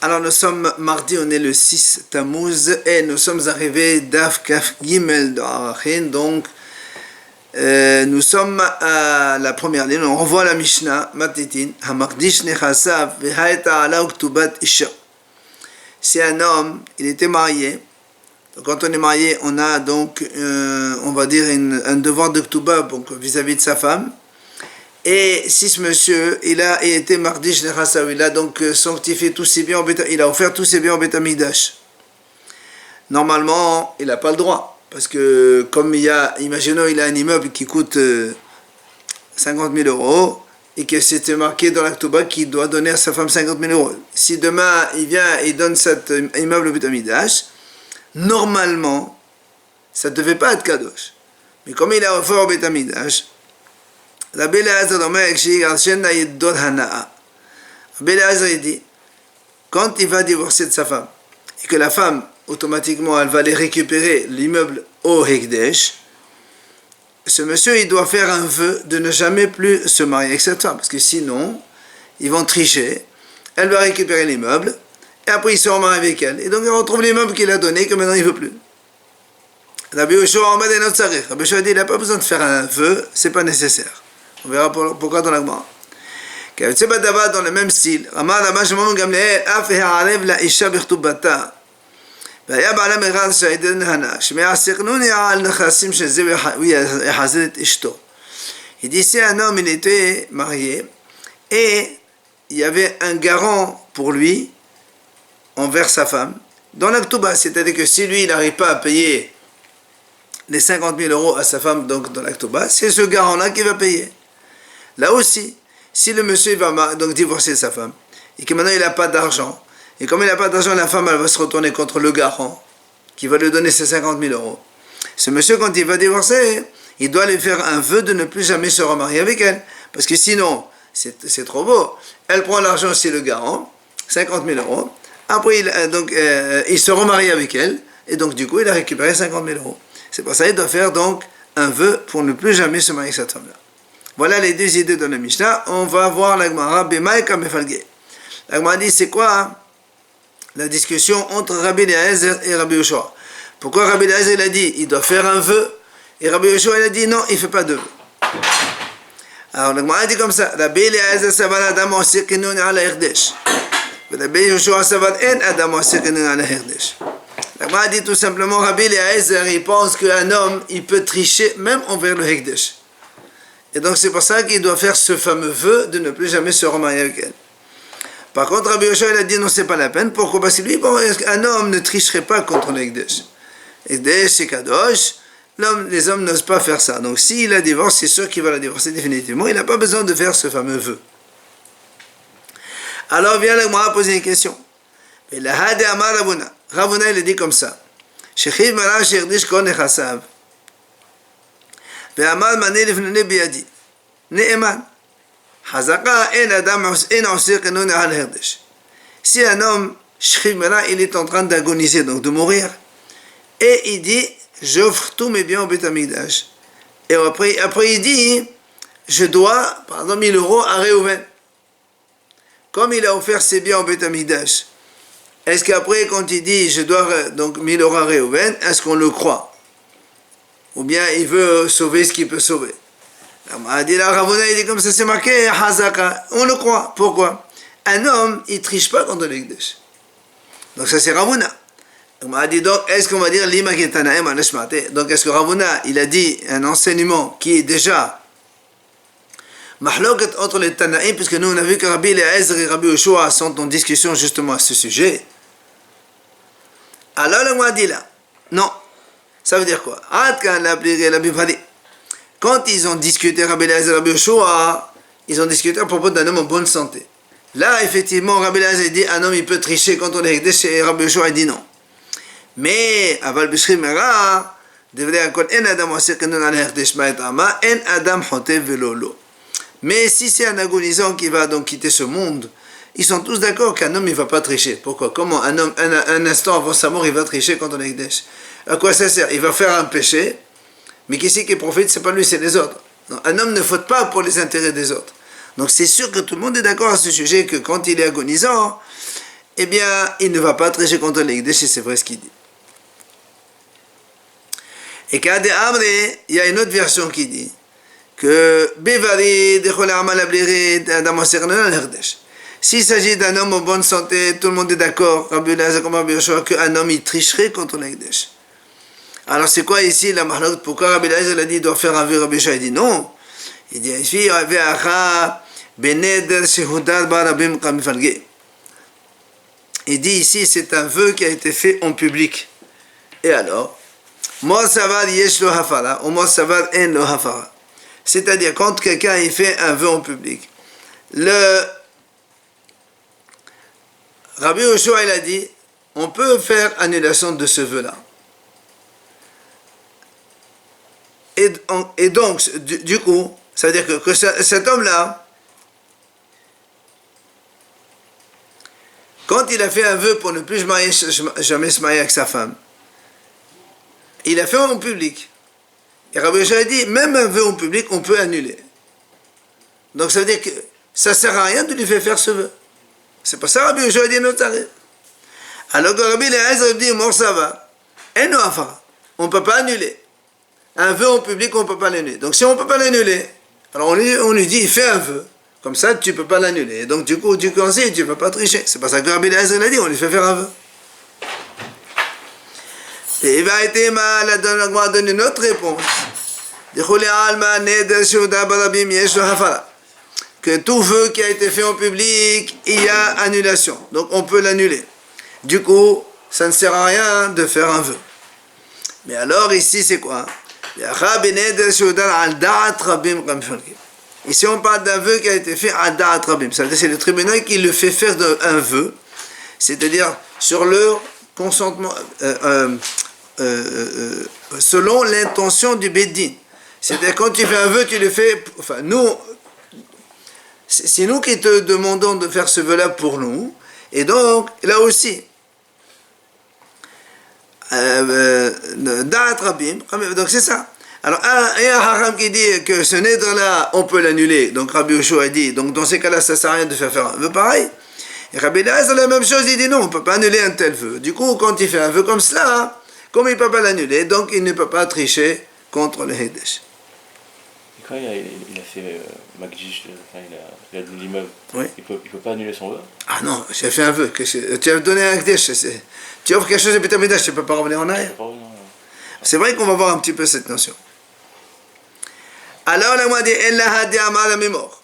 Alors nous sommes mardi, on est le 6 Tammuz et nous sommes arrivés d'Af Kaf Gimel de Arachin. Donc nous sommes à la première ligne, on revoit la Mishnah, Matitin, Hamakdish Nechasav, Vehaeta Ala Uktubat Isha. Si un homme, il était marié, donc quand on est marié, on a donc, on va dire, un devoir de Ktuba vis-à-vis de sa femme. Et si ce monsieur, il a été Makdish Nechasav, il a donc sanctifié tous ses biens, il a offert tous ses biens au Beth Amikdash. Normalement, il n'a pas le droit. Parce que, comme il y a, imaginons, il a un immeuble qui coûte 50 000 euros et que c'était marqué dans l'Aktuba qu'il doit donner à sa femme 50 000 euros. Si demain, il vient et donne cet immeuble au Beth Amikdash, normalement, ça ne devait pas être Kadosh. Mais comme il a offert au Beth Amikdash, Rabbi Eliezer dit, quand il va divorcer de sa femme, et que la femme, automatiquement, elle va aller récupérer l'immeuble au Hekdesh, ce monsieur, il doit faire un vœu de ne jamais plus se marier avec cette femme, parce que sinon, ils vont tricher, elle va récupérer l'immeuble, et après il se remarie avec elle, et donc il retrouve l'immeuble qu'il a donné, que maintenant il ne veut plus. Rabbi Yoshua dit, il n'a pas besoin de faire un vœu, c'est pas nécessaire. On verra pourquoi dans la Gemara. Dans le même style, il dit si un homme il était marié et il y avait un garant pour lui envers sa femme dans l'Aktuba, c'est-à-dire que si lui il n'arrive pas à payer les 50 000 euros à sa femme donc dans l'Aktuba, c'est ce garant-là qui va payer. Là aussi, si le monsieur va donc divorcer sa femme et que maintenant il n'a pas d'argent, et comme il n'a pas d'argent, la femme elle va se retourner contre le garant qui va lui donner ses 50 000 euros. Ce monsieur, quand il va divorcer, il doit lui faire un vœu de ne plus jamais se remarier avec elle. Parce que sinon, c'est trop beau. Elle prend l'argent chez le garant, 50 000 euros. Après, il se remarie avec elle. Et donc, du coup, il a récupéré 50 000 euros. C'est pour ça qu'il doit faire donc un vœu pour ne plus jamais se marier avec cette femme-là. Voilà les deux idées de la Mishnah. On va voir la Gemara Bemaïka Mefalge. La Gemara dit, c'est quoi la discussion entre Rabbi Eliezer et Rabbi Yoshua? Pourquoi Rabbi Eliezer il a dit il doit faire un vœu et Rabbi Yoshua il a dit non, il ne fait pas de vœu. Alors la Gemara dit comme ça, Rabbi Eliezer savan adam osir kinun ala hirdesh, Rabbi Yoshua savan en adam osir kinun ala hirdesh. La Gemara dit tout simplement Rabbi Eliezer il pense qu'un homme il peut tricher même envers le hirdesh. Et donc c'est pour ça qu'il doit faire ce fameux vœu de ne plus jamais se remarier avec elle. Par contre, Rabbi Yoshua il a dit non, c'est pas la peine. Pourquoi? Parce que lui, un homme ne tricherait pas contre l'Ekdesh. Ekdesh, c'est Kadosh. Les hommes n'osent pas faire ça. Donc, s'il la divorce, c'est sûr qu'il va la divorcer définitivement. Il n'a pas besoin de faire ce fameux vœu. Alors, vient la Gemara poser une question. Mais la Hade Amar Ravuna. Ravuna, il a dit comme ça. Shechiv Mara Shirdish Kon Nechasav. Ve'amar Mane Lifnene Biyadi. Ne'eman. Si un homme, il est en train d'agoniser, donc de mourir, et il dit, j'offre tous mes biens au Beth Amikdash. Et après il dit, je dois, par exemple, 1000 euros à Réhouven. Comme il a offert ses biens au Beth Amikdash, est-ce qu'après, quand il dit, je dois donc 1000 euros à Réhouven, est-ce qu'on le croit? Ou bien il veut sauver ce qu'il peut sauver? On dit là, Ravuna, il dit comme ça, c'est marqué, Hazaka. On le croit. Pourquoi? Un homme, il ne triche pas contre l'Ekdesh. Donc ça, c'est Ravuna. On a dit donc, est-ce qu'on va dire Lima Ketanaim Aleshmate? Donc est-ce que Ravuna, il a dit un enseignement qui est déjà Mahloket entre les Tanaïm, puisque nous, on a vu que Rabbi Eliezer et Rabbi Yoshua sont en discussion justement à ce sujet. Alors, on a dit là, non. Ça veut dire quoi? Quand ils ont discuté, Rabbi Eliezer et Rabbi Yoshua, ils ont discuté à propos d'un homme en bonne santé. Là, effectivement, Rabbi Eliezer dit un homme il peut tricher contre les Hekdesh et Rabbi Yoshua dit non. Mais, Aval Bishri Mera, devrait encore en Adam Wasir Kanun al Hekdesh Ma'etama, en Adam Hotev Velolo. Mais si c'est un agonisant qui va donc quitter ce monde, ils sont tous d'accord qu'un homme il ne va pas tricher. Pourquoi? Comment un homme, un instant avant sa mort, il va tricher contre les Hekdesh? À quoi ça sert? Il va faire un péché. Mais qui c'est qui profite? C'est pas lui, c'est les autres. Donc, un homme ne faute pas pour les intérêts des autres. Donc c'est sûr que tout le monde est d'accord à ce sujet que quand il est agonisant, eh bien, il ne va pas tricher contre l'Ekdesh, et c'est vrai ce qu'il dit. Et qu'à des Amre, il y a une autre version qui dit que Bevari, Dechol Amal Abliri, Adam Sernan Herdesh. S'il s'agit d'un homme en bonne santé, tout le monde est d'accord, Rabbi Elazar comme Rabbi Yoshua, qu'un homme il tricherait contre l'Ekdesh. Alors c'est quoi ici la mahlok? Pourquoi Rabbi Elazar a dit il doit faire un vœu? Rabbi Yoshua il dit non. Il dit ici, il dit ici c'est un vœu qui a été fait en public. Et alors, c'est-à-dire quand quelqu'un il fait un vœu en public, le Rabbi Yoshua il a dit on peut faire annulation de ce vœu là. Et donc du coup ça veut dire que cet homme là, quand il a fait un vœu pour ne plus jamais se marier avec sa femme, il a fait en public. Et Rabbi Yoshua a dit, même un vœu en public, on peut annuler. Donc ça veut dire que ça ne sert à rien de lui faire ce vœu. C'est pour ça que Rabbi Yoshua a dit non, t'arrêtes. Alors que Rabbi Elazar dit, mort ça va. Et non, enfin, on ne peut pas annuler. Un vœu en public, on ne peut pas l'annuler. Donc si on ne peut pas l'annuler, alors on lui dit, fais un vœu. Comme ça, tu ne peux pas l'annuler. Et donc du coup, tu conseilles, tu ne peux pas tricher. C'est pour ça que Rabbi Elazar a dit, on lui fait faire un vœu. Et il va être mal à donner une autre réponse. Que tout vœu qui a été fait en public, il y a annulation. Donc on peut l'annuler. Du coup, ça ne sert à rien de faire un vœu. Mais alors ici, c'est quoi? Ici, on parle d'un vœu qui a été fait à Da'at Rabim. C'est le tribunal qui le fait faire un vœu, c'est-à-dire sur leur consentement, selon l'intention du Beddin. C'est-à-dire quand tu fais un vœu, tu le fais. Enfin, nous, c'est nous qui te demandons de faire ce vœu-là pour nous. Et donc, là aussi, Da'at Rabim, donc c'est ça. Alors, il y a un haram qui dit que ce nèdre-là, on peut l'annuler. Donc, Rabbi Yoshua a dit, donc dans ces cas-là, ça ne sert à rien de faire un vœu pareil. Et Rabbi Elazar, la même chose, il dit non, on ne peut pas annuler un tel vœu. Du coup, quand il fait un vœu comme cela, comme il ne peut pas l'annuler, donc il ne peut pas tricher contre le Hekdesh. Et quand il a fait Magdish, il a donné l'immeuble, oui. Il peut pas annuler son vœu? Ah non, j'ai fait un vœu. Tu as donné un Hekdesh. Tu offres quelque chose de Betamidash, tu ne peux pas revenir en arrière. C'est vrai qu'on va voir un petit peu cette notion. Alors, la m'a dit, Elle a dit à Amimor.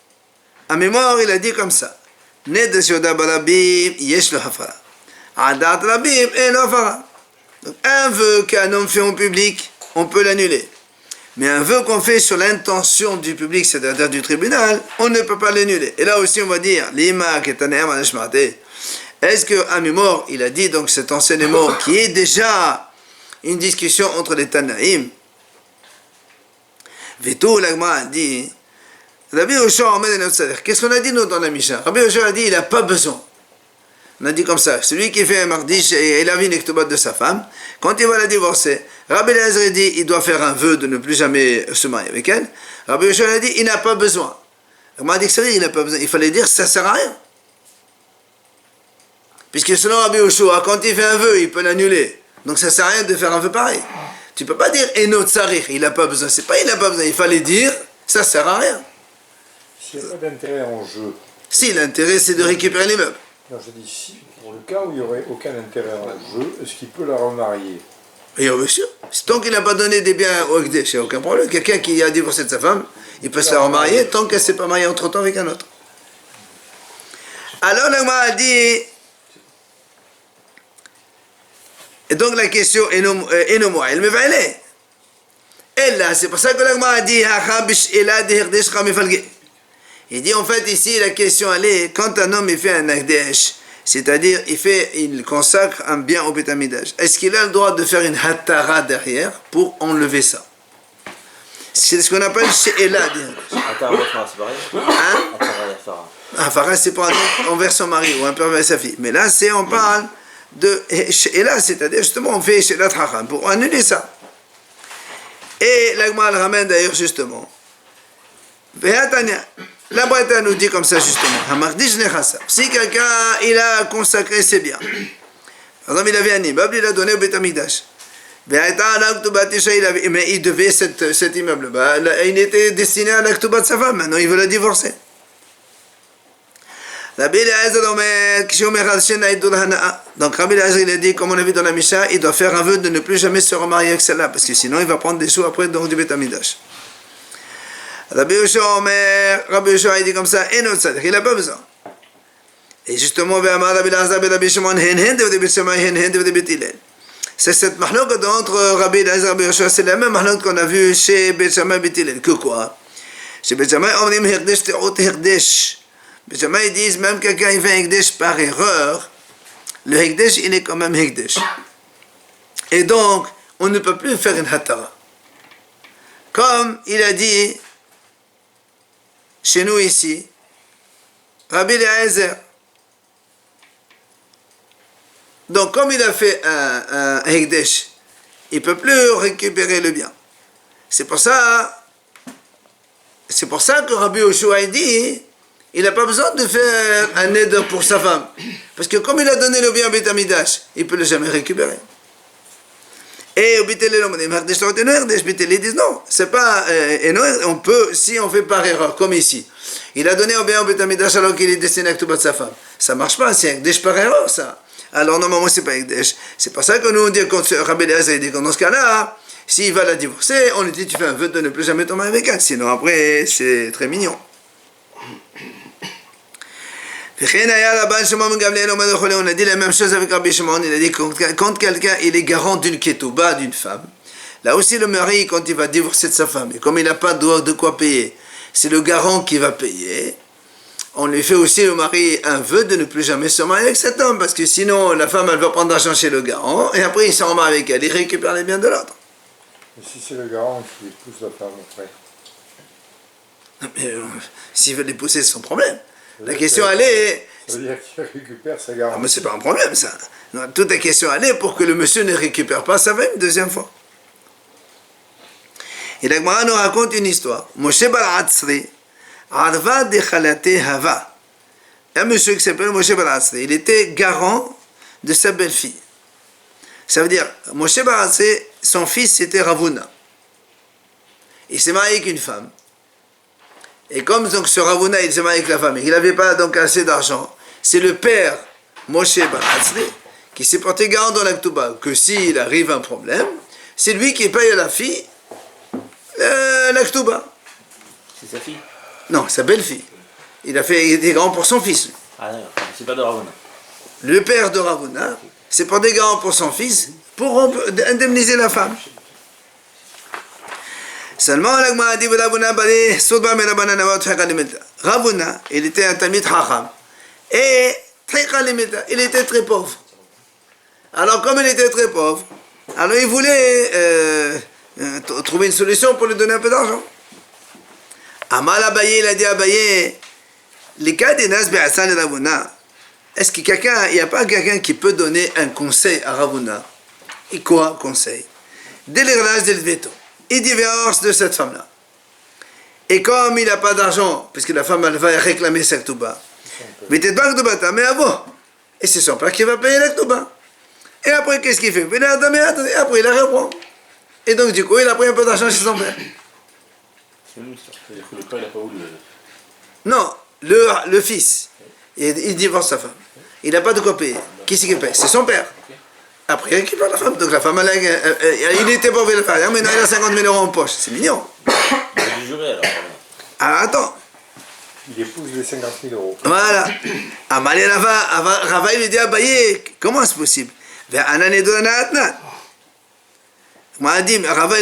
Amimor, il a dit comme ça. Ned Shoda Barabim, Yesh lo Hafara. Adat Rabim, et lo Hafara. Donc, un vœu qu'un homme fait en public, on peut l'annuler. Mais un vœu qu'on fait sur l'intention du public, c'est-à-dire du tribunal, on ne peut pas l'annuler. Et là aussi, on va dire, Lima Ketanem Anashmate. Est-ce que Amimor, il a dit donc cet enseignement qui est déjà une discussion entre les Tanaïm? Vetou, l'Agma a dit, Rabbi Yoshua, qu'est-ce qu'on a dit nous dans la Mishnah? Rabbi Yoshua a dit, il n'a pas besoin. On a dit comme ça, celui qui fait un mardish et il a vu une ektobat de sa femme, quand il va la divorcer, Rabbi Elazar a dit, il doit faire un vœu de ne plus jamais se marier avec elle. Rabbi Yoshua a dit, il n'a pas besoin. On a dit que c'est vrai, il n'a pas besoin. Il fallait dire, ça ne sert à rien. Puisque selon Rabbi Yoshua, quand il fait un vœu, il peut l'annuler. Donc ça ne sert à rien de faire un vœu pareil. Tu ne peux pas dire Eno Tsarir, il n'a pas besoin. C'est pas il n'a pas besoin. Il fallait dire ça ne sert à rien. S'il n'y a pas d'intérêt en jeu. Si, l'intérêt c'est de récupérer l'immeuble. Non, je dis si, pour le cas où il n'y aurait aucun intérêt en jeu, est-ce qu'il peut la remarier? Et bien sûr. Tant qu'il n'a pas donné des biens au Hekdesh, il n'y a aucun problème. Quelqu'un qui a divorcé de sa femme, il peut se la remarier tant qu'elle ne s'est pas mariée entre-temps avec un autre. Alors l'Agma a dit. Et donc la question est non moi, elle me va aller. Et là, c'est pour ça que l'Agma a dit il dit en fait ici la question elle est quand un homme il fait un Hekdesh, c'est-à-dire il consacre un bien au Beit Hamikdash, est-ce qu'il a le droit de faire une hatara derrière pour enlever ça? C'est ce qu'on appelle She'ela d'Hekdesh. Hatara, c'est pareil? Hein? Hatara, c'est pour un homme envers son mari ou un père envers sa fille. Mais là, on parle de She'ela, c'est-à-dire justement on fait She'elat Chacham pour annuler ça. Et l'Agma le ramène d'ailleurs justement. Ve'atanya, La Braïta nous dit comme ça justement. Hamardish nechasa. Si quelqu'un il a consacré ses biens, par exemple il avait un immeuble, il a donné au Beth Amikdash. Mais il devait cet immeuble. Il était destiné à l'Aktuba de sa femme. Maintenant il veut la divorcer. Rabbi Eliezer donc Rabbi Eliezer il a dit, comme on a vu dans la Mishnah, il doit faire un vœu de ne plus jamais se remarier avec celle-là, parce que sinon il va prendre des sous après donc du Beth Amikdash. Rabbi Yoshua il dit comme ça, il n'a pas besoin. Et justement, c'est cette mahlouk entre Rabbi Eliezer et Rabbi Yoshua, c'est la même mahlouk qu'on a vu chez Beth Shammai et Beth Hillel. Que quoi? Chez Beth Shammai, on dit Hekdesh Te'ot Hekdesh. Beth Shammai, ils disent, même quelqu'un il fait un Hekdesh par erreur, le Hekdesh, il est quand même Hekdesh. Et donc, on ne peut plus faire une Hatara. Comme il a dit, chez nous ici, Rabbi Eliezer. Donc, comme il a fait un Hekdesh, il ne peut plus récupérer le bien. C'est pour ça que Rabbi Yoshua a dit, il n'a pas besoin de faire un neder pour sa femme. Parce que comme il a donné le bien à Beth Amikdash, il ne peut le jamais récupérer. Et au Beth Hillel, ils disent non, c'est pas. On peut, si on fait par erreur, comme ici. Il a donné le bien au Beth Amikdash alors qu'il est destiné à Ktubat de sa femme. Ça ne marche pas, c'est un Hekdesh par erreur, ça. Alors normalement, c'est pas Hekdesh. C'est pour ça que nous on dit, quand Rabbi Eliezer dit que dans ce cas-là, s'il va la divorcer, on lui dit tu fais un vœu de ne plus jamais tomber avec elle. Sinon après, c'est très mignon. On a dit la même chose avec Rabbi Shimon. Il a dit quand quelqu'un il est garant d'une ketouba d'une femme, là aussi le mari quand il va divorcer de sa femme et comme il n'a pas de quoi payer, c'est le garant qui va payer. On lui fait aussi le mari un vœu de ne plus jamais se marier avec cet homme parce que sinon la femme elle va prendre l'argent chez le garant et après il s'en remet avec elle, il récupère les biens de l'autre. Et si c'est le garant qui épouse la femme après? S'il veut l'épouser, c'est son problème. La question elle est. Ça veut dire qu'il récupère sa garantie. Ah, mais c'est pas un problème ça. Non, toute la question elle est pour que le monsieur ne récupère pas sa femme une deuxième fois. Et la Gemara nous raconte une histoire. Moshe bar Atzri, Arva de Chalate Hava. Un monsieur qui s'appelle Moshe bar Atzri. Il était garant de sa belle-fille. Ça veut dire, Moshe bar Atzri, son fils c'était Ravuna. Il s'est marié avec une femme. Et comme donc ce Ravuna il s'est marié avec la femme, il n'avait pas donc assez d'argent, c'est le père Moshe bar Atzri qui s'est porté garant dans l'Aktuba que s'il arrive un problème, c'est lui qui paye à la fille l'Aktuba. C'est sa fille? Non, sa belle-fille. Il était garant pour son fils. Ah d'accord, c'est pas de Ravuna. Le père de Ravuna s'est porté garant pour son fils pour indemniser la femme. Seulement, Ravuna, il était un Talmid Chacham. Et il était très pauvre. Alors, comme il était très pauvre, alors il voulait trouver une solution pour lui donner un peu d'argent. Amal Abaye, il a dit à Abaye, les cas des Nas Be'assan et Ravuna, est-ce qu'il n'y a pas quelqu'un qui peut donner un conseil à Ravuna? Et quoi, conseil? Dès l'héritage del veto. Il divorce de cette femme-là. Et comme il n'a pas d'argent, puisque la femme elle va réclamer sa ktouba, mais t'es pas ktouba, mais avant. Et c'est son père qui va payer la ktouba. Et après, qu'est-ce qu'il fait? Et après, il la reprend. Et donc, du coup, il a pris un peu d'argent chez son père. C'est une histoire. C'est-à-dire que le père, il n'a pas voulu. Non, le fils, il divorce sa femme. Il n'a pas de quoi payer. Qui c'est qui paye? C'est son père. Après, il récupère la femme. Donc la femme, il était pauvre, il a fait. Maintenant, il a 50 000 euros en poche. C'est mignon. Il a dû jurer alors. Alors, attends. Il épouse les 50 000 euros. Voilà. Amalé Rava, il lui dit à Abaye, comment c'est possible? Rava, il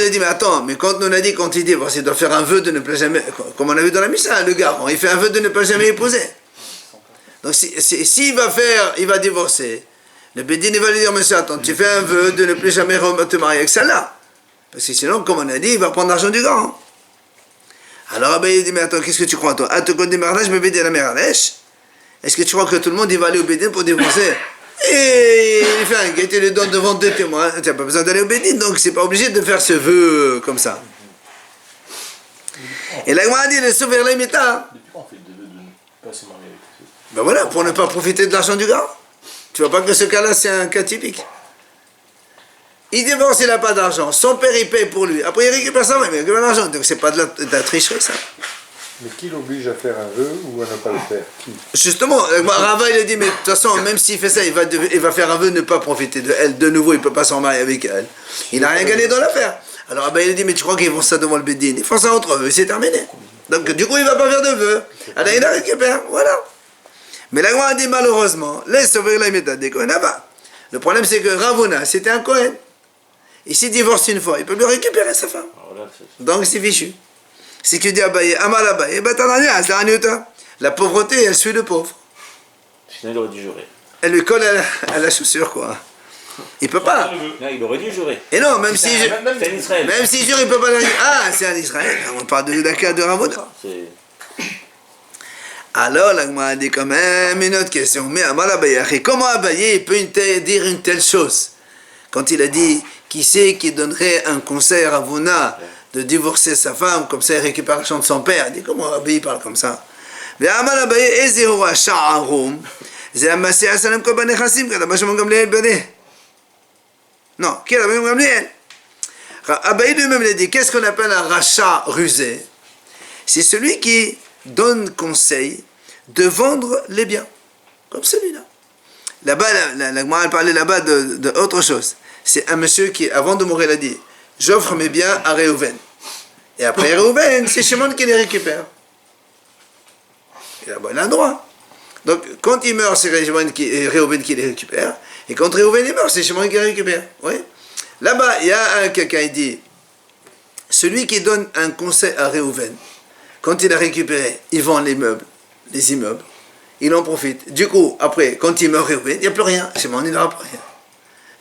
a dit, mais attends, mais quand on a dit, quand il dit, il doit faire un vœu de ne plus jamais, comme on a vu dans la Mishnah, le garant, il fait un vœu de ne plus jamais épouser. Donc, s'il va faire, il va divorcer. Le Bédine va lui dire, monsieur, attends, tu fais un vœu de ne plus jamais te marier avec celle-là. Parce que sinon, comme on a dit, il va prendre l'argent du grand. Alors, Abaye dit, mais attends, qu'est-ce que tu crois, toi? Ah, tu connais Marlèche, mais Bédine la Marlèche? Est-ce que tu crois que tout le monde, il va aller au Bédine pour divorcer? Et il fait un guet, il le donne devant deux témoins. Tu n'as pas besoin d'aller au Bédine, donc c'est pas obligé de faire ce vœu comme ça. Et là, il m'a dit, le souverain l'imita. Depuis quand on fait pas se marier avec lui. Ben voilà, pour ne pas profiter de l'argent du garant. Tu vois pas que ce cas-là, c'est un cas typique. Il divorce, il n'a pas d'argent. Son père, il paye pour lui. Après, il récupère ça, mais il récupère l'argent. Donc, c'est pas de la tricherie, ça. Mais qui l'oblige à faire un vœu ou à ne pas le faire? Qui? Justement, Rava, il a dit, mais de toute façon, même s'il fait ça, il va faire un vœu de ne pas profiter de elle. De nouveau, il ne peut pas s'en marier avec elle. Il n'a rien gagné dans l'affaire. Alors, Rava, il a dit, mais tu crois qu'ils font ça devant le Bédine? Ils font ça entre eux, c'est terminé. Donc, du coup, il ne va pas faire de vœu. Alors, il la récupère, voilà. Mais la Gemara a dit, malheureusement, laisse ouvrir la méthode des Kohen Abba. Le problème, c'est que Ravuna, c'était un Kohen. Et s'il divorce une fois, il peut lui récupérer sa femme. Voilà, Donc, c'est fichu. Si tu dis Abaye, Amal Abaye, la pauvreté, elle suit le pauvre. sinon il aurait dû jurer. Elle lui colle à la chaussure, quoi. Il peut pas. Non, il aurait dû jurer. Et non, même si C'est un Israël. même s'il jure, il peut pas la dire. Ah, c'est un Israël. On parle de la cas de Ravuna. Alors, la Gemara a dit quand même une autre question. Mais Amal Abaye, comment Abaye peut dire une telle chose? Quand il a dit, qui c'est qui donnerait un conseil à Ravuna de divorcer sa femme, comme ça il récupère l'argent de son père? Il dit, comment Abaye parle comme ça? Mais Amal Abaye, Ezehu Sha'arum, c'est un Masé Asalam Koba Nechassim, quand Abasham Gamliel Bade. Non, qui est Abasham Gamliel? Abaye lui-même l'a dit, qu'est-ce qu'on appelle un rachat rusé? C'est celui qui donne conseil de vendre les biens, comme celui-là. Là-bas, la Gemara parlait là-bas de autre chose. C'est un monsieur qui, avant de mourir, il a dit, j'offre mes biens à Réhouven. Et après Réhouven, c'est Shimon qui les récupère. Et là-bas, il a un droit. Donc, quand il meurt, c'est Réhouven qui les récupère. Et quand Réhouven est mort, c'est Shimon qui les récupère. Oui. Là-bas, il y a quelqu'un qui dit, celui qui donne un conseil à Réhouven, quand il a récupéré, il vend les immeubles, il en profite. Du coup, après, quand il meurt Réhouven, il n'y a plus rien. Shimon, il n'aura plus rien.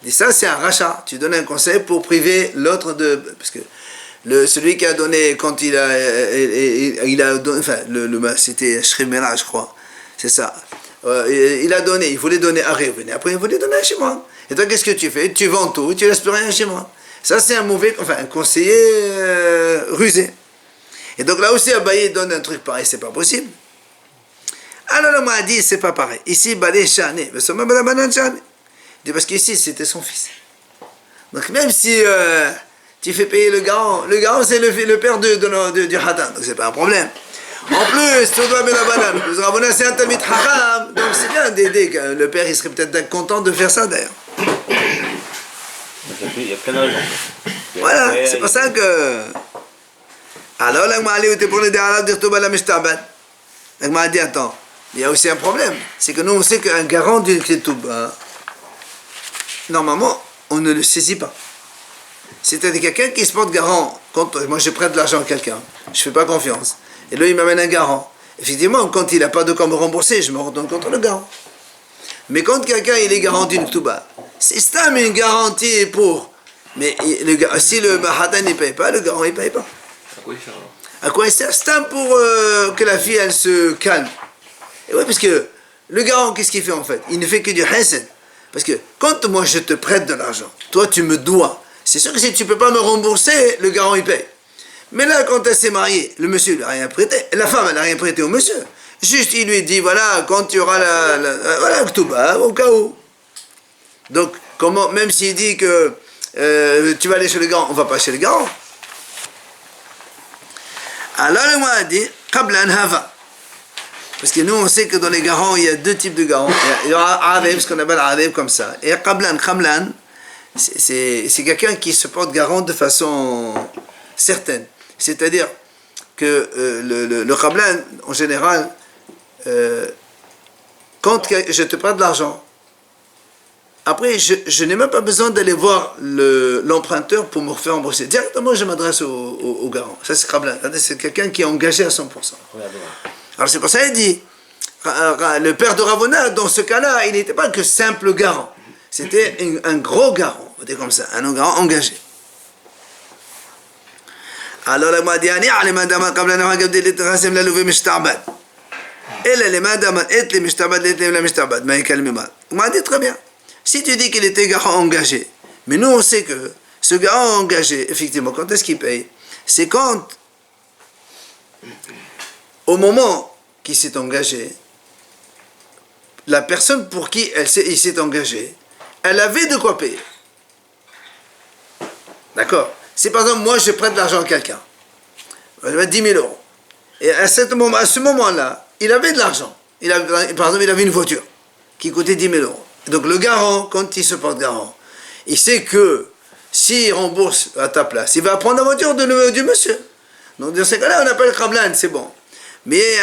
Et ça, c'est un rachat. Tu donnes un conseil pour priver l'autre de... Parce que celui qui a donné, quand il a donné... Enfin, c'était Shrimera, je crois. C'est ça. Il a donné, il voulait donner à Réhouven. Après, il voulait donner à Shimon. Et toi, qu'est-ce que tu fais? Tu vends tout, tu ne laisses plus rien à Shimon. Ça, c'est un un conseiller rusé. Et donc là aussi, Abaye donne un truc pareil, c'est pas possible. Alors, on m'a dit, c'est pas pareil. Ici, Balé Chane. Parce qu'ici, c'était son fils. Donc, même si tu fais payer le garant c'est le père du Hatan, donc c'est pas un problème. En plus, tu dois mettre la banane. Le Ravuna, c'est un Talmid Haram, donc c'est bien d'aider. Le père, il serait peut-être content de faire ça d'ailleurs. Il y a plein de raisons. Voilà, c'est pour ça que. Alors, la Gemara était pour les Arabes dire Toba la Mishtabad. La Gemara dit attends, il y a aussi un problème. C'est que nous, on sait qu'un garant d'une clé Touba, normalement, on ne le saisit pas. C'est-à-dire quelqu'un qui se porte garant. Quand moi, je prête de l'argent à quelqu'un, je ne fais pas confiance. Et là, il m'amène un garant. Effectivement, quand il n'a pas de quoi me rembourser, je me retourne contre le garant. Mais quand quelqu'un il est garant d'une Touba, c'est Stam une garantie pour. Mais si le Mahatan ne paye pas, le garant ne paye pas. À quoi il sert alors? À quoi il sert? Stam pour que la fille elle se calme. Et oui, parce que le garant, qu'est-ce qu'il fait en fait? Il ne fait que du hesed. Parce que quand moi je te prête de l'argent, toi tu me dois. C'est sûr que si tu ne peux pas me rembourser, le garant il paye. Mais là, quand elle s'est mariée, le monsieur n'a rien prêté. La femme, elle n'a rien prêté au monsieur. Juste, il lui dit, voilà, quand tu auras voilà, Ktouba, au cas où. Donc, comment, même s'il dit que tu vas aller chez le garant, on ne va pas chez le garant. Alors, le mois a dit, Kablan Hava. Parce que nous, on sait que dans les garants, il y a deux types de garants. Il y aura Arev, ce qu'on appelle Arev comme ça. Et Kablan, c'est quelqu'un qui se porte garant de façon certaine. C'est-à-dire que le Kablan, en général, quand je te prête de l'argent, après, je n'ai même pas besoin d'aller voir l'emprunteur pour me faire rembourser. Directement, je m'adresse au garant. Ça, c'est Kablan. C'est quelqu'un qui est engagé à 100%. Alors, c'est pour ça qu'il dit, le père de Ravuna, dans ce cas-là, il n'était pas que simple garant. C'était un gros garant, on va dire comme ça, un garant engagé. Alors, la Madiani, les madame Kablan, la louve mishtabad. Et les madame et les mishtabad, les mishtabad. Mais il m'a dit très bien. Si tu dis qu'il était garant engagé, mais nous on sait que ce garant engagé, effectivement, quand est-ce qu'il paye? C'est quand, au moment qu'il s'est engagé, la personne pour qui il s'est engagé, elle avait de quoi payer. D'accord? Si par exemple, moi je prête de l'argent à quelqu'un, je vais mettre 10 000 euros, et à ce moment-là, il avait de l'argent. Par exemple, il avait une voiture qui coûtait 10 000 euros. Donc le garant, quand il se porte garant, il sait que s'il rembourse à ta place, il va prendre la voiture du monsieur. Donc dans ces cas-là, on appelle Qablan, c'est bon. Mais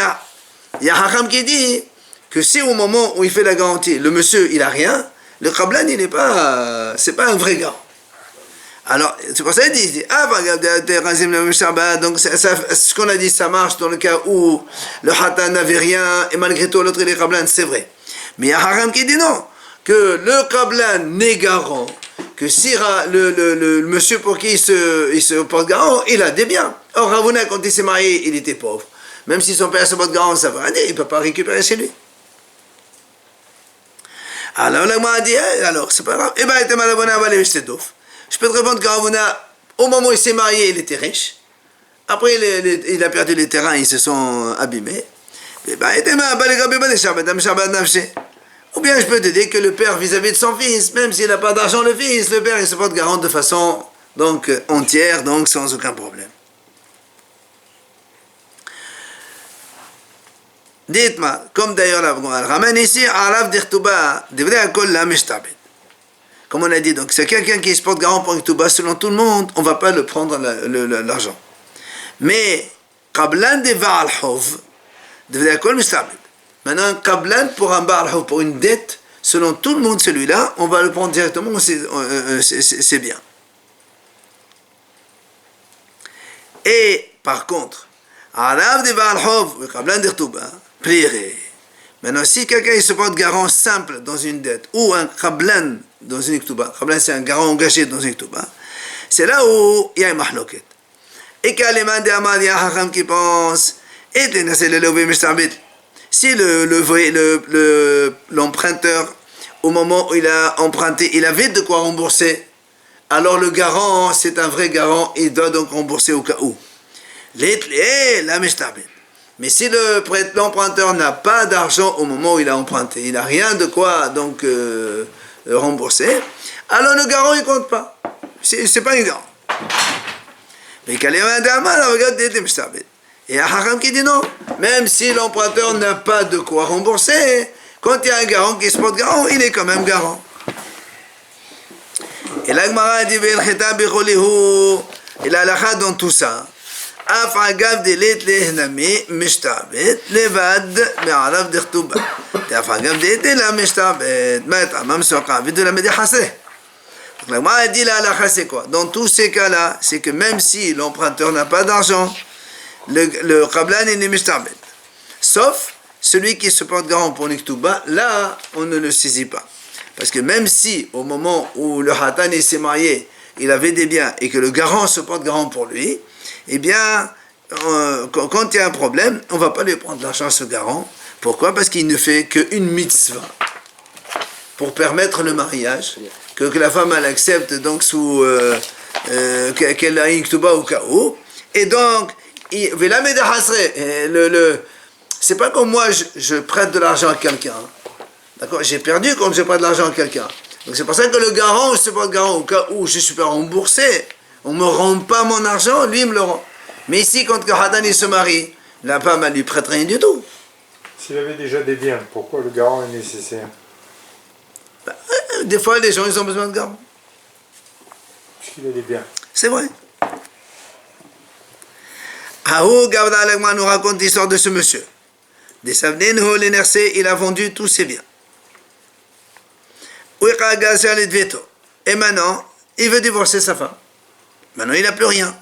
il y a Hakam qui dit que si au moment où il fait la garantie, le monsieur, il n'a rien, le Qablan, c'est pas un vrai garant. Alors, c'est pour ça qu'il dit, donc ce qu'on a dit, ça marche dans le cas où le Hatan n'avait rien, et malgré tout, l'autre, il est Qablan, c'est vrai. Mais il y a Haram qui dit non, que le Qablan n'est garant, que si le monsieur pour qui il se porte garant, il a des biens. Or, Ravuna, quand il s'est marié, il était pauvre. Même si son père se porte garant, ça va aller, il ne peut pas récupérer chez lui. Alors, là, moi, a dit, alors, c'est pas grave. Eh bien, il était malabonné à valer, j'étais douf. Je peux te répondre qu'Ravuna, au moment où il s'est marié, il était riche. Après, il a perdu les terrains, ils se sont abîmés. Ou bien je peux te dire que le père vis-à-vis de son fils, même s'il n'a pas d'argent le fils, le père il se porte garant de façon donc entière, donc sans aucun problème. Dites-moi, comme d'ailleurs la ramène ici, Arav d'Irtouba, devrait accoler la mishtabit. Comme on a dit, donc c'est quelqu'un qui se porte garant pour Irtouba, selon tout le monde, on ne va pas le prendre l'argent. Mais, Qablan de Va'al-Hov, devrait accoler mishtabit. Maintenant, un Qablan pour un Ba'al-Hov, pour une dette, selon tout le monde, celui-là, on va le prendre directement, c'est bien. Et, par contre, Arav de Va'al-Hov, Qablan d'Irtouba, plierait. Maintenant, si quelqu'un il se porte garant simple dans une dette, ou un Qablan dans une Iktuba, Qablan c'est un garant engagé dans une Iktuba, c'est là où il y a une mahloket. Et qu'Aleman de Amad, il y a un Hacham qui pense, et c'est le levé Mishtabit. Si l'emprunteur, au moment où il a emprunté, il avait de quoi rembourser, alors le garant, c'est un vrai garant, il doit donc rembourser au cas où. La Mishtabit. Mais si l'emprunteur n'a pas d'argent au moment où il a emprunté, il n'a rien de quoi donc rembourser, alors le garant il compte pas. C'est pas un garant. Mais quand il y a un damal, regarde, et il y a un Hakam qui dit non. Même si l'emprunteur n'a pas de quoi rembourser, quand il y a un garant qui se porte garant, il est quand même garant. Et la Gemara dit il a la dans tout ça. אף אגב דלית להנמי משתעבד לבד מעליו דכתובה. אף אגב דלית לה משתעבד. מה יתאמה מסוqa ודו למדי חסרה. Donc la Gemara dit la halakha c'est quoi? Dans tous ces cas-là, c'est que même si l'emprunteur n'a pas d'argent, le Qablan est mishta'bed. Sauf celui qui se porte garant pour l'Iktuba, là, on ne le saisit pas. Parce que même si, au moment où le Hatan s'est marié, il avait des biens et que le garant se porte garant pour lui, eh bien, quand il y a un problème, on ne va pas lui prendre l'argent à ce garant. Pourquoi? Parce qu'il ne fait qu'une mitzvah pour permettre le mariage, que la femme elle accepte donc sous qu'elle a une ktuba au cas où. Et donc, c'est pas comme moi je prête de l'argent à quelqu'un. D'accord? J'ai perdu quand je prête de l'argent à quelqu'un. Donc c'est pour ça que le garant, je ne sais pas de garant au cas où je ne suis pas remboursé. On ne me rend pas mon argent, lui me le rend. Mais ici, quand le Hatan se marie, la femme ne lui prête rien du tout. S'il avait déjà des biens, pourquoi le garant est nécessaire? Des fois, les gens, ils ont besoin de garant. Puisqu'il a des biens. C'est vrai. Ahou Gavda Alagman nous raconte l'histoire de ce monsieur. Des Savnen, l'énercé, il a vendu tous ses biens. Et maintenant, il veut divorcer sa femme. Maintenant, il n'a plus rien.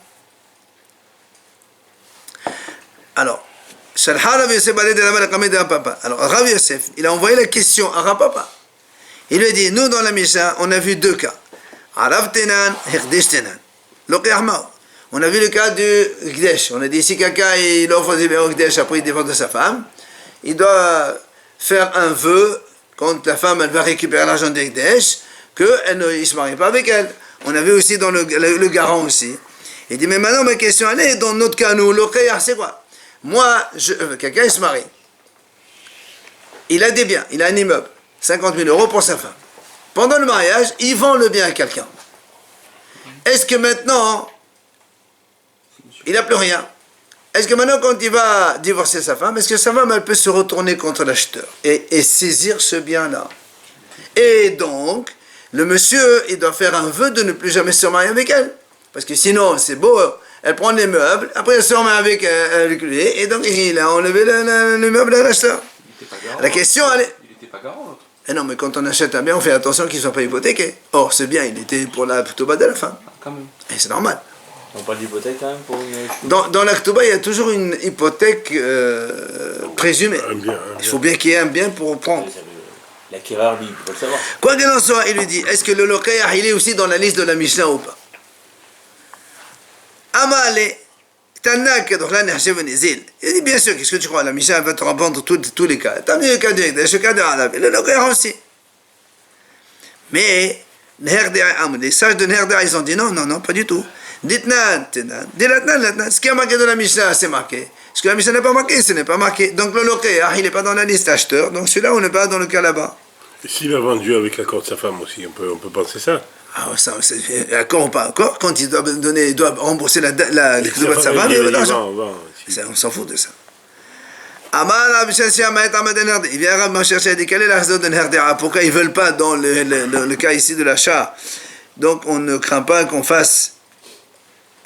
Alors, Rav Yosef, il a envoyé la question à Rapapa. Il lui a dit, nous dans la Mishnah, on a vu deux cas. Arav Tenan, Hekdesh Tenan. On a vu le cas du Hekdesh. On a dit, si quelqu'un il offre des biens au Hekdesh après il divorce de sa femme, il doit faire un vœu, quand la femme elle va récupérer l'argent du Hekdesh, qu'il ne se marie pas avec elle. On a vu aussi dans le garant aussi. Il dit, mais maintenant ma question elle est, dans notre cas, nous, le Khayar, c'est quoi? Moi, quelqu'un il se marie. il a des biens, il a un immeuble, 50 000 euros pour sa femme. Pendant le mariage, il vend le bien à quelqu'un. Est-ce que maintenant, il n'a plus rien? Est-ce que maintenant, quand il va divorcer sa femme, est-ce que sa femme, elle peut se retourner contre l'acheteur et saisir ce bien-là? Et donc, le monsieur, il doit faire un vœu de ne plus jamais se marier avec elle. Parce que sinon, c'est beau, elle prend les meubles, après elle se remet avec lui, et donc il a enlevé le meuble à l'acheteur. La question, elle est... Il n'était pas garant, l'autre. Eh non, mais quand on achète un bien, on fait attention qu'il ne soit pas hypothéqué. Or, ce bien, il était pour la Ktouba de la femme. Ah, quand même. Et c'est normal. On parle d'hypothèque quand même pour une... Dans la Ktouba, il y a toujours une hypothèque présumée. Il faut bien qu'il y ait un bien pour prendre. L'acquéreur, lui, il peut le savoir. Quoi qu'il en soit, il lui dit, est-ce que le lokaïa, il est aussi dans la liste de la Mishnah ou pas? Amale, Tanak, donc là, il dit, bien sûr, qu'est-ce que tu crois? La Mishnah va te répondre tous les cas. T'as mis le cas le cas de Halav, et le lokaïa aussi. Mais, les sages de Neherdea, ils ont dit, non, pas du tout. Dites-nan, ce qui est marqué dans la Mishnah, c'est marqué. Ce que la Mishnah n'est pas marqué, ce n'est pas marqué. Donc le lokaïa, il n'est pas dans la liste acheteur, donc celui-là, on n'est pas dans le cas là-bas. Et s'il a vendu avec l'accord de sa femme aussi, on peut penser ça. Ah, ça, c'est accord ou pas accord, quand il doit rembourser la de sa femme, il veut de l'argent. On s'en fout de ça. Il vient me chercher à dire quelle est la raison de Neherdea, pourquoi ils ne veulent pas dans le cas ici de l'achat. Donc on ne craint pas qu'on fasse,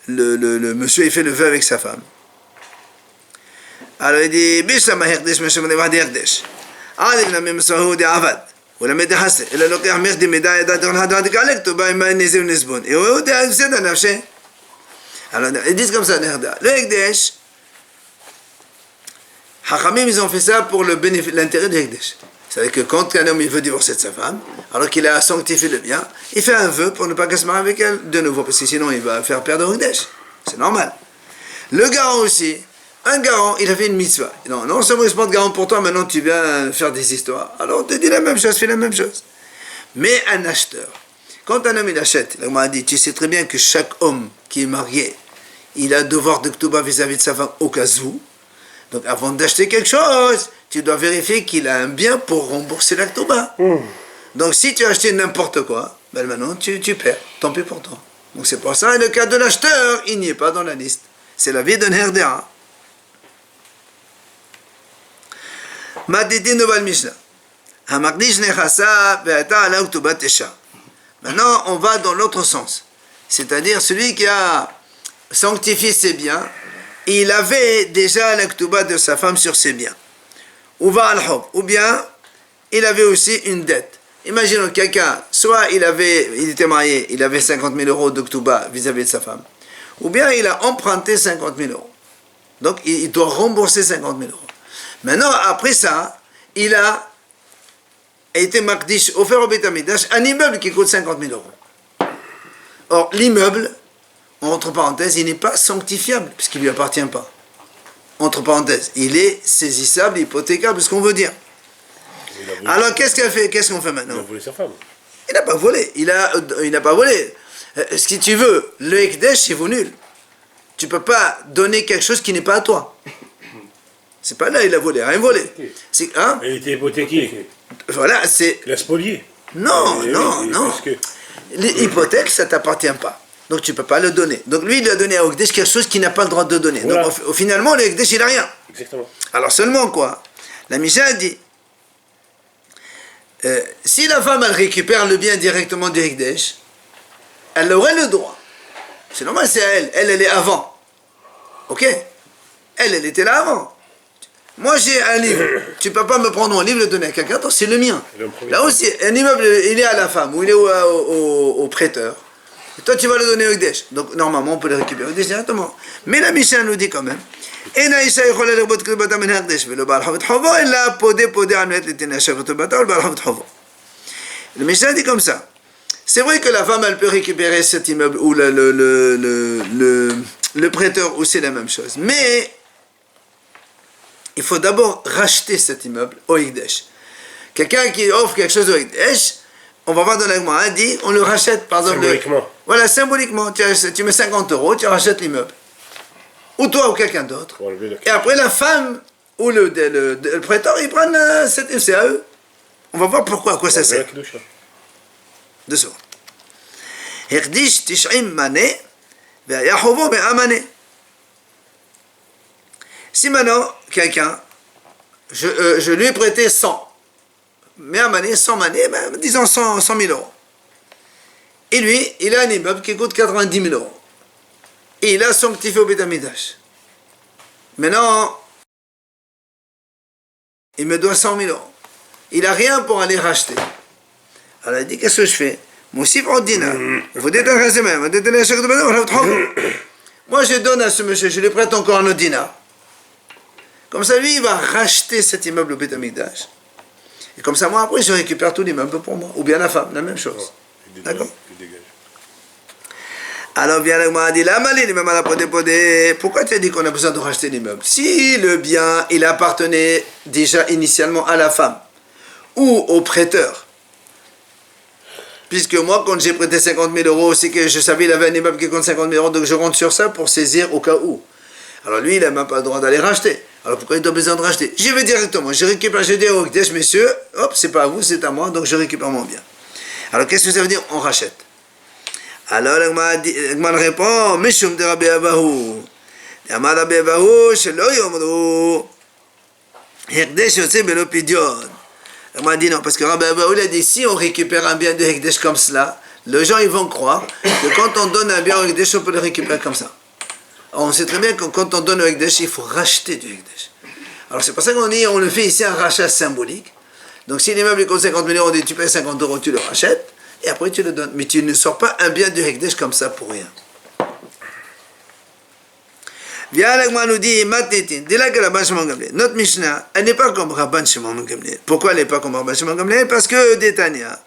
le monsieur il fait le vœu avec sa femme. Alors il dit, Bishama Herdesh, Mesham Levad Herdesh. Alim Namim Sahoudi Avad. ولما يدي حسن إلا لو كان مخدي مداية دا دون هذا هذيك عليك تبا ما نزل نسبون يهو ده سيدا نفسه alors ils disent comme ça le Hekdesh Hachamim ils ont fait ça pour l'intérêt du Hekdesh, c'est-à-dire que quand un homme il veut divorcer de sa femme alors qu'il a sanctifié le bien, il fait un vœu pour ne pas se marier avec elle de nouveau parce que sinon il va faire perdre le Hekdesh, c'est normal. Le garant aussi, un garant, il a fait une mitzvah. Non seulement il se porte garant pour toi, maintenant tu viens faire des histoires. Alors on te dit la même chose, fais la même chose. Mais un acheteur, quand un homme il achète, il m'a dit, tu sais très bien que chaque homme qui est marié, il a devoir de Ktouba vis-à-vis de sa femme au cas où. Donc avant d'acheter quelque chose, tu dois vérifier qu'il a un bien pour rembourser la Ktouba. Donc si tu as acheté n'importe quoi, ben maintenant tu perds, tant pis pour toi. Donc c'est pour ça, le cas de l'acheteur, il n'y est pas dans la liste. C'est la vie d'un Herdea. Maintenant, on va dans l'autre sens. C'est-à-dire, celui qui a sanctifié ses biens, il avait déjà la Ktouba de sa femme sur ses biens. Ou bien, il avait aussi une dette. Imaginons quelqu'un, soit il était marié, il avait 50 000 euros de Ktouba vis-à-vis de sa femme. Ou bien, il a emprunté 50 000 euros. Donc, il doit rembourser 50 000 euros. Maintenant, après ça, il a été makdish, offert au Beit Hamikdash, un immeuble qui coûte 50 000 euros. Or, l'immeuble, entre parenthèses, il n'est pas sanctifiable, puisqu'il ne lui appartient pas. Entre parenthèses, il est saisissable, hypothécable, ce qu'on veut dire. Alors, qu'est-ce qu'on fait maintenant? Il a volé sa femme. Il n'a pas volé. Il n'a pas volé. Si tu veux, le Hekdesh, c'est vaut nul. Tu ne peux pas donner quelque chose qui n'est pas à toi. C'est pas là, il a volé, rien volé. Hein? Il était hypothéqué. Voilà, c'est... Il a spolié. Non. Que... L'hypothèque, ça ne t'appartient pas. Donc tu ne peux pas le donner. Donc lui, il a donné à Hekdesh quelque chose qu'il n'a pas le droit de donner. Voilà. Donc finalement, le Hekdesh, il n'a rien. Exactement. Alors seulement quoi? La Mishnah dit, si la femme, elle récupère le bien directement du Hekdesh, elle aurait le droit. C'est normal, c'est à elle. Elle est avant. Ok? Elle était là avant. Moi j'ai un livre, tu ne peux pas me prendre mon livre et le donner à quelqu'un d'autre, c'est le mien. Là aussi, un immeuble, il est à la femme ou il est au prêteur. Et toi tu vas le donner au Hekdesh. Donc normalement on peut le récupérer au Hekdesh directement. Mais la Mishnah nous dit quand même, le Mishnah dit comme ça. C'est vrai que la femme elle peut récupérer cet immeuble ou le prêteur ou c'est la même chose. Mais il faut d'abord racheter cet immeuble au Hekdesh. Quelqu'un qui offre quelque chose au Hekdesh, on va voir dans l'Agma, dit on le rachète par exemple. Symboliquement. Voilà, symboliquement. Tu mets 50 euros, tu rachètes l'immeuble. Ou toi ou quelqu'un d'autre. Et après la femme ou le prêteur, ils prennent c'est à eux. On va voir pourquoi, à quoi ça sert. 2 secondes. Hekdish tish'im mané, ve'aya chovo me'amane. Si maintenant, quelqu'un, je lui ai prêté 100, me'amane, 100 mané, ben, disons 100 000 euros. Et lui, il a un immeuble qui coûte 90 000 euros. Et il a sanctifié au Beit Hamikdash. Maintenant, il me doit 100 000 euros. Il n'a rien pour aller racheter. Alors il dit, qu'est-ce que je fais? Moi, je donne à ce monsieur, je lui prête encore un autre dinar. Comme ça, lui, il va racheter cet immeuble au Beit Hamikdash. Et comme ça, moi, après, je récupère tout l'immeuble pour moi. Ou bien la femme, la même chose. D'accord? Alors bien l'Agma dit, pourquoi tu as dit qu'on a besoin de racheter l'immeuble? Si le bien, il appartenait déjà initialement à la femme ou au prêteur, puisque moi, quand j'ai prêté 50 000 euros, c'est que je savais qu'il avait un immeuble qui compte 50 000 euros, donc je rentre sur ça pour saisir au cas où. Alors lui, il n'a même pas le droit d'aller racheter. Alors pourquoi il a besoin de racheter? J'y vais directement, je récupère, je dis au Hekdesh, messieurs, hop, c'est pas à vous, c'est à moi, donc je récupère mon bien. Alors qu'est-ce que ça veut dire? On rachète. Alors l'Agma répond, Mishum de Rabbi Abahu. Amar Rabbi Abahu, Shelo Yomru, Hekdesh Yotze Belo Pidyon. L'Agma dit non, parce que Rabbi Abahu a dit, si on récupère un bien de Hekdesh comme cela, les gens ils vont croire que quand on donne un bien au Hekdesh, on peut le récupérer comme ça. Alors, on sait très bien que quand on donne au Hekdesh, il faut racheter du Hekdesh. Alors c'est pour ça qu'on dit, on le fait ici un rachat symbolique. Donc si l'immeuble coûte 50 000 euros, on dit tu payes 50 euros, tu le rachètes. Et après tu le donnes. Mais tu ne sors pas un bien du Hekdesh comme ça pour rien. Viens l'Agma nous dit, Matnetin, dis là que Rabban Shimon Gamliel. Notre Mishnah, elle n'est pas comme Rabban Shimon Gamliel. Pourquoi elle n'est pas comme Rabban Shimon Gamliel? Parce que Détania,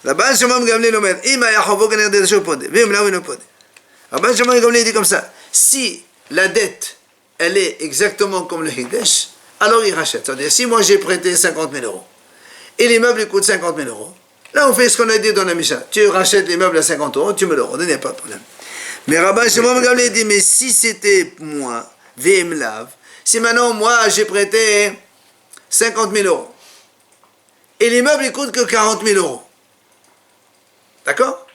Rabban Shimon Gamliel omer, Ima Yachovo Ganer Dedesho Pode, Vim Laou no Pode. Rabban Shimon Gamliel dit comme ça, si la dette, elle est exactement comme le Hekdesh, alors il rachète. C'est-à-dire, si moi j'ai prêté 50 000 euros, et l'immeuble coûte 50 000 euros, là, on fait ce qu'on a dit dans la Mishnah. Tu rachètes l'immeuble à 50 euros, tu me le redonnes, il n'y a pas de problème. Mais Rabban Shimon Gamliel dit, mais si c'était moi, VM Lav, si maintenant, moi, j'ai prêté 50 000 euros, et l'immeuble, il coûte que 40 000 euros. D'accord?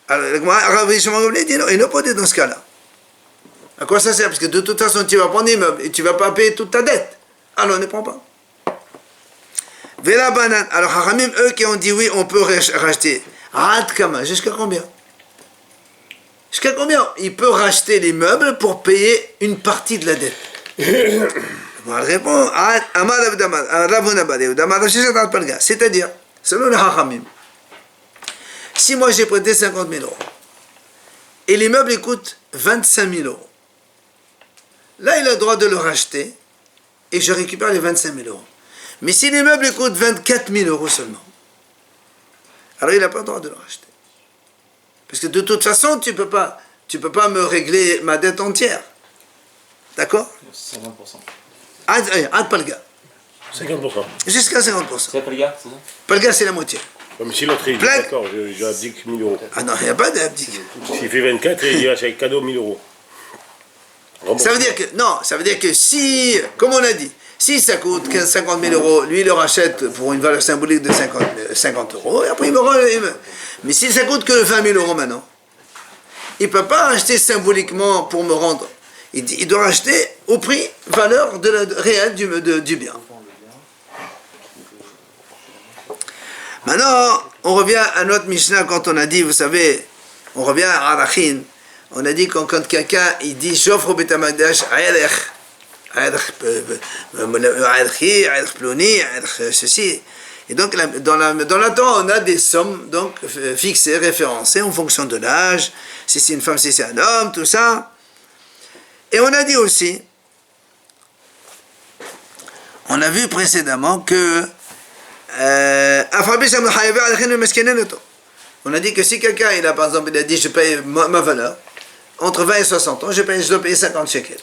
Alors, Rabban Shimon Gamliel dit, non, il n'a pas dit dans ce cas-là. À quoi ça sert? Parce que de toute façon, tu vas prendre l'immeuble, et tu ne vas pas payer toute ta dette. Alors, ne prends pas. Vela banane. Alors, Haramim, eux qui ont dit oui, on peut racheter. Ad Kama, jusqu'à combien? Jusqu'à combien il peut racheter l'immeuble pour payer une partie de la dette? On répond, c'est-à-dire, selon le Haramim, si moi j'ai prêté 50 000 euros, et l'immeuble il coûte 25 000 euros, là il a le droit de le racheter, et je récupère les 25 000 euros. Mais si l'immeuble coûte 24 000 euros seulement, alors il n'a pas le droit de le racheter. Parce que de toute façon, tu peux pas me régler ma dette entière. D'accord? 50%. Ad Palga. 50%. Jusqu'à 50%. C'est Palga, c'est ça? Palga, c'est la moitié. Comme si l'autre, il dit Plaque. d'accord, j'abdique 1 000 euros. Ah non, il n'y a pas d'abdique. S'il fait 24, il dit avec cadeau 1 000 euros. Ça veut dire que, non, ça veut dire que si, comme on a dit, si ça coûte 50 000 euros, lui il le rachète pour une valeur symbolique de 50 euros, et après il me rend. Mais si ça coûte que 20 000 euros maintenant, il ne peut pas acheter symboliquement pour me rendre. Il doit acheter au prix, valeur réelle du bien. Maintenant, on revient à notre Mishnah quand on a dit, vous savez, on revient à Arachin, on a dit quand quelqu'un il dit j'offre au Beit Hamikdash ceci. Et donc dans la Torah on a des sommes donc fixées, référencées en fonction de l'âge, si c'est une femme, si c'est un homme, tout ça. Et on a dit aussi, on a vu précédemment que on a dit que si quelqu'un il a par exemple il a dit je paye ma valeur entre 20 et 60 ans, je dois payer 50 shekels.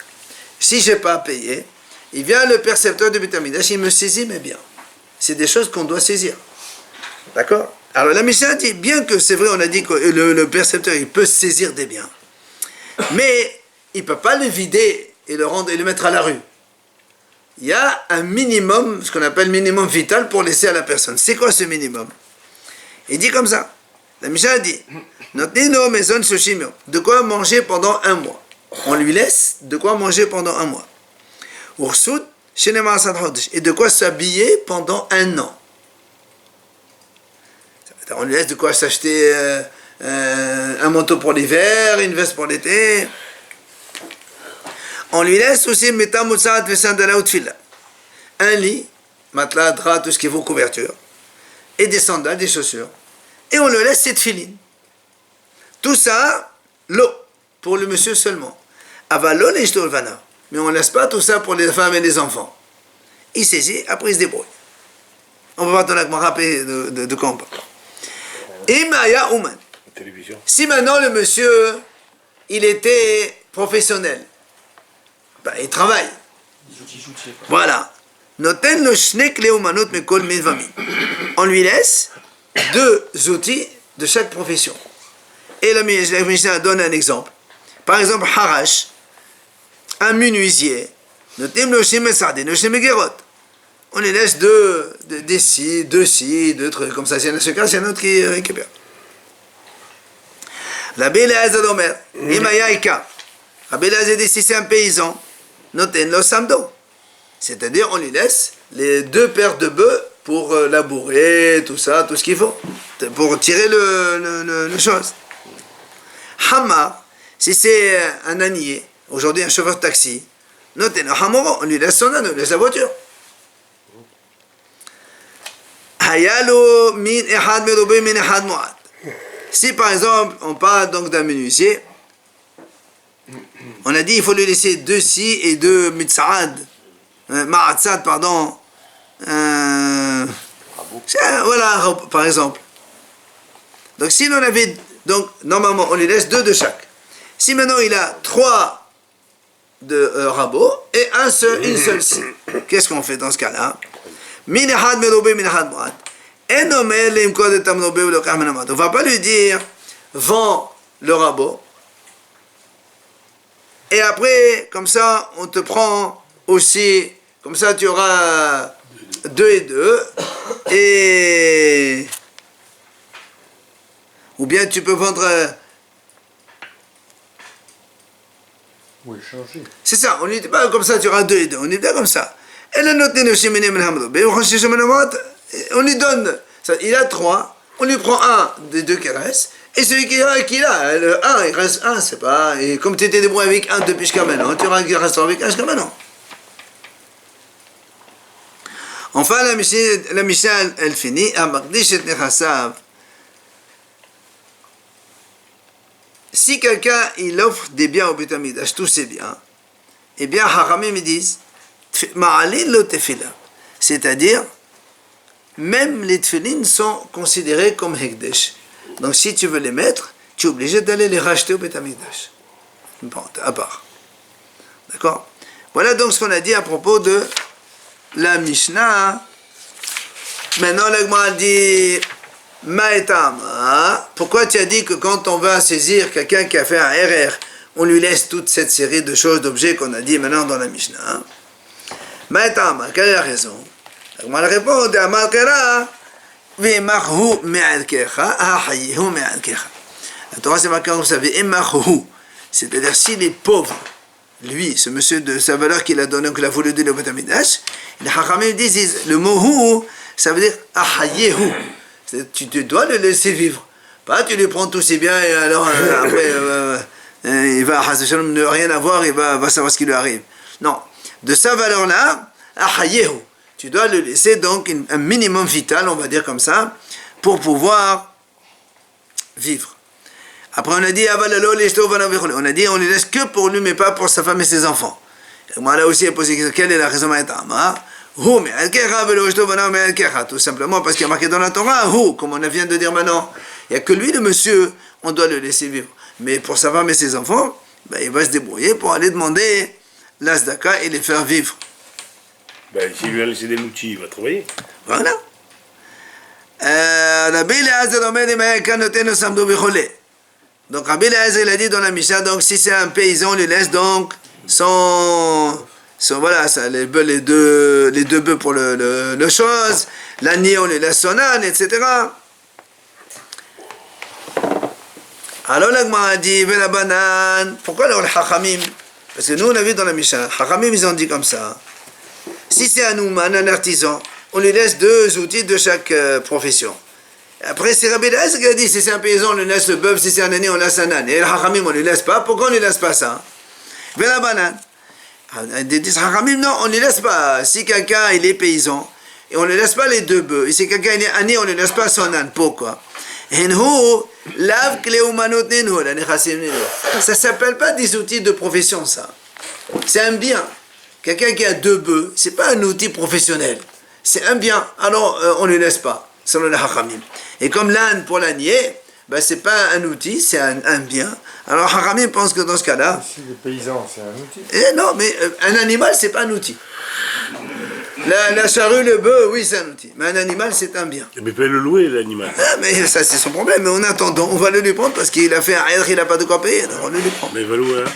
Si je n'ai pas payé, il vient le percepteur de Beit Hamikdash, il me saisit mes biens. C'est des choses qu'on doit saisir. D'accord? Alors la Mishnah dit, bien que c'est vrai, on a dit que le percepteur, il peut saisir des biens, mais il ne peut pas le vider et le mettre à la rue. il y a un minimum, ce qu'on appelle minimum vital pour laisser à la personne. C'est quoi ce minimum? Il dit comme ça. La Mishnah dit, de quoi manger pendant un mois. On lui laisse de quoi manger pendant un mois. Et de quoi s'habiller pendant un an. On lui laisse de quoi s'acheter un manteau pour l'hiver, une veste pour l'été. On lui laisse aussi un lit, matelas, drap, tout ce qui vaut couverture, et des sandales, des chaussures. Et on le laisse cette filine. Tout ça, l'eau, pour le monsieur seulement. Avalon et Shtolvana. Mais on ne laisse pas tout ça pour les femmes et les enfants. Il saisit, après il se débrouille. On va voir dans la Gemara de quoi on parle. Imaya Ouman. Télévision. Si maintenant le monsieur, il était professionnel, ben, il travaille. Voilà. Noten le shnek leumanot mekol milvami. On lui laisse 2 outils de chaque profession. Et la Mishnah donne un exemple. Par exemple, harash, un menuisier, notem le shemesade, le shemegerot. On lui laisse des scies, 2 trucs comme ça. Si il y en a ce cas, c'est un autre qui récupère. Rabbi Eliezer Omer, Imaya Ika. Rabbi Eliezer dit si c'est un paysan, noten lo samdo. C'est-à-dire, on lui laisse les 2 paires de bœufs pour labourer, tout ça, tout ce qu'il faut, pour tirer le chose. Hamar, si c'est un ânier, aujourd'hui un chauffeur de taxi, noten lo hamoro, on lui laisse son âne, on lui laisse la voiture. Hayalo min ehad merubé min ehad moad. Si par exemple, on parle donc d'un menuisier, on a dit il faut lui laisser 2 scies et 2 mitsaad, ma'atsad, pardon, voilà, par exemple. Donc si l'on avait, donc normalement on lui laisse 2 de chaque. Si maintenant il a 3 de rabots et une seule scie, qu'est-ce qu'on fait dans ce cas-là? Min ehad merubé min ehad moad. On ne va pas lui dire vends le rabot et après comme ça on te prend aussi, comme ça tu auras 2 et 2 et ou bien tu peux vendre ou échanger. C'est ça, on ne dit pas comme ça tu auras 2 et 2, on dit pas comme ça. On lui donne, il a 3, on lui prend un des 2 qui restent, et celui qui a, le 1, il reste 1, c'est pas, et comme tu étais débrouillé avec 1 depuis jusqu'à maintenant, tu restes avec 1 jusqu'à maintenant. Enfin, la Mishnah, elle finit, si quelqu'un, il offre des biens au Beit Hamikdash, tous ses biens, eh bien, Haramim, ils disent, ma'alin lo tefila, c'est-à-dire, même les tefilines sont considérés comme hekdesh. Donc si tu veux les mettre, tu es obligé d'aller les racheter au Beit Hamikdash. Bon, à part. D'accord? Voilà donc ce qu'on a dit à propos de la Mishnah. Maintenant, la Gemara dit Ma'etama. Pourquoi tu as dit que quand on va saisir quelqu'un qui a fait un RR, on lui laisse toute cette série de choses, d'objets qu'on a dit maintenant dans la Mishnah? Ma'etama, quelle est la raison? La réponse de Amar Kera, Ve'marhu me'alkecha, ahayehu me'alkecha. La Torah c'est marqué comme ça, Ve'marhu, c'est-à-dire s'il est pauvre, lui, ce monsieur de sa valeur qu'il a donné, qu'il a voulu donner au Beit Hamikdash, les Hachamim disent, le mot hu, ça veut dire ahayehu, tu dois le laisser vivre. Pas tu lui prends tous ses biens et alors après il va ne rien avoir, il va savoir ce qui lui arrive. Non, de sa valeur-là, ahayehu. Tu dois le laisser donc un minimum vital, on va dire comme ça, pour pouvoir vivre. Après on a dit, on a dit on ne laisse que pour lui, mais pas pour sa femme et ses enfants. Et moi là aussi, il a posé quelle est la raison? Tout simplement parce qu'il y a marqué dans la Torah, comme on vient de dire maintenant, il n'y a que lui, le monsieur, on doit le laisser vivre. Mais pour sa femme et ses enfants, ben, il va se débrouiller pour aller demander l'asdaka et les faire vivre. Ben, s'il lui a laissé des outils, il va travailler. Voilà. Rabbi Eliezer Omer, donc Rabbi Eliezer, il a dit dans la Mishnah, donc si c'est un paysan, on lui laisse donc Voilà, ça, les deux bœufs pour le chose, l'agneau on lui laisse son âne, etc. Alors la Gemara dit, Vela banane, pourquoi alors le Hachamim? Parce que nous on a vu dans la Mishnah, Hachamim ils ont dit comme ça, si c'est un ouman, un artisan, on lui laisse 2 outils de chaque profession. Après c'est Rabbi Eliezer qui a dit, si c'est un paysan on lui laisse le bœuf, si c'est un âne on laisse un âne. Et le Hachamim on lui laisse pas, pourquoi on lui laisse pas ça? Vela banane. Des Hachamim, non, on ne les laisse pas. Si quelqu'un il est paysan, et on ne laisse pas les 2 bœufs, et si quelqu'un il est âné, on ne laisse pas son âne. Pourquoi? Ça ne s'appelle pas des outils de profession, ça. C'est un bien. Quelqu'un qui a 2 bœufs, ce n'est pas un outil professionnel. C'est un bien. Alors, on ne le laisse pas, selon les Hachamim. Et comme l'âne pour l'ânier, ben, ce n'est pas un outil, c'est un bien. Alors, Hachamim pense que dans ce cas-là... Si le paysan, c'est un outil. Non, mais un animal, c'est pas un outil. La charrue, le bœuf, oui, c'est un outil. Mais un animal, c'est un bien. Mais il peut le louer, l'animal. Ah, mais ça, c'est son problème. Mais en attendant, on va le lui prendre parce qu'il a fait un air, il n'a pas de quoi payer. Donc on le lui prend. Mais il va louer, hein.